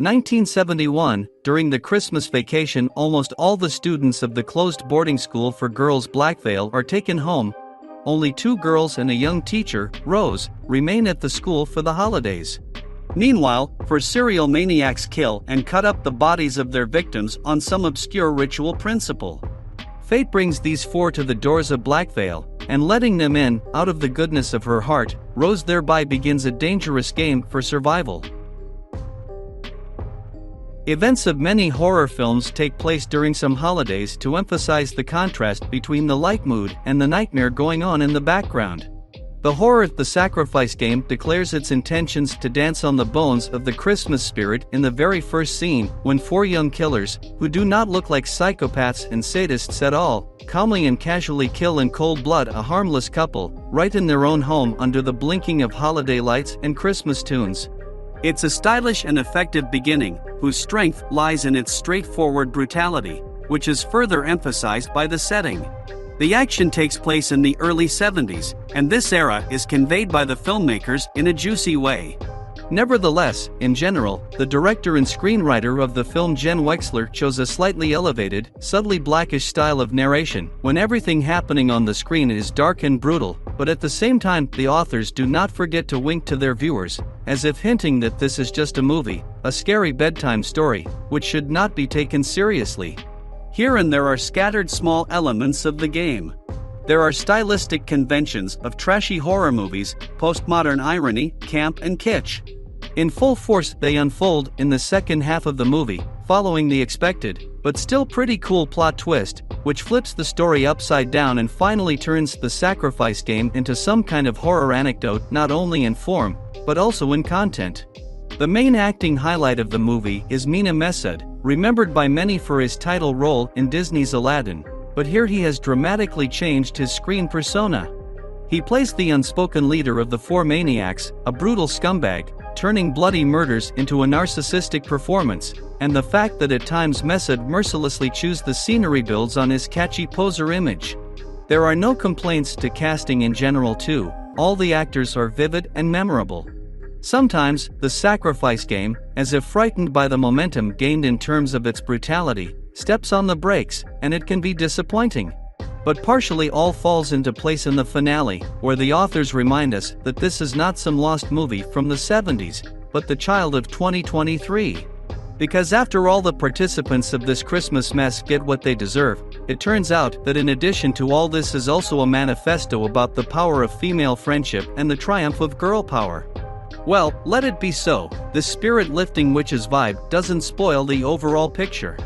1971, during the Christmas vacation, almost all the students of the closed boarding school for girls Blackvale are taken home. Only 2 girls and a young teacher, Rose, remain at the school for the holidays. Meanwhile, 4 serial maniacs kill and cut up the bodies of their victims on some obscure ritual principle. Fate brings these 4 to the doors of Blackvale, and letting them in, out of the goodness of her heart, Rose thereby begins a dangerous game for survival. Events of many horror films take place during some holidays to emphasize the contrast between the light mood and the nightmare going on in the background. The horror The Sacrifice Game declares its intentions to dance on the bones of the Christmas spirit in the very first scene, when 4 young killers, who do not look like psychopaths and sadists at all, calmly and casually kill in cold blood a harmless couple, right in their own home under the blinking of holiday lights and Christmas tunes. It's a stylish and effective beginning, whose strength lies in its straightforward brutality, which is further emphasized by the setting. The action takes place in the early 70s, and this era is conveyed by the filmmakers in a juicy way. Nevertheless, in general, the director and screenwriter of the film Jenn Wexler chose a slightly elevated, subtly blackish style of narration, when everything happening on the screen is dark and brutal, but at the same time, the authors do not forget to wink to their viewers, as if hinting that this is just a movie, a scary bedtime story, which should not be taken seriously. Here and there are scattered small elements of the game. There are stylistic conventions of trashy horror movies, postmodern irony, camp and kitsch. In full force they unfold in the second half of the movie, following the expected, but still pretty cool plot twist, which flips the story upside down and finally turns The Sacrifice Game into some kind of horror anecdote not only in form, but also in content. The main acting highlight of the movie is Mena, remembered by many for his title role in Disney's Aladdin, but here he has dramatically changed his screen persona. He plays the unspoken leader of the 4 maniacs, a brutal scumbag, turning bloody murders into a narcissistic performance, and the fact that at times Massoud mercilessly chews the scenery builds on his catchy poser image. There are no complaints to casting in general too, all the actors are vivid and memorable. Sometimes, The Sacrifice Game, as if frightened by the momentum gained in terms of its brutality, steps on the brakes, and it can be disappointing. But partially all falls into place in the finale, where the authors remind us that this is not some lost movie from the 70s, but the child of 2023. Because after all, the participants of this Christmas mess get what they deserve, it turns out that in addition to all this is also a manifesto about the power of female friendship and the triumph of girl power. Well, let it be so. This spirit-lifting witches vibe doesn't spoil the overall picture.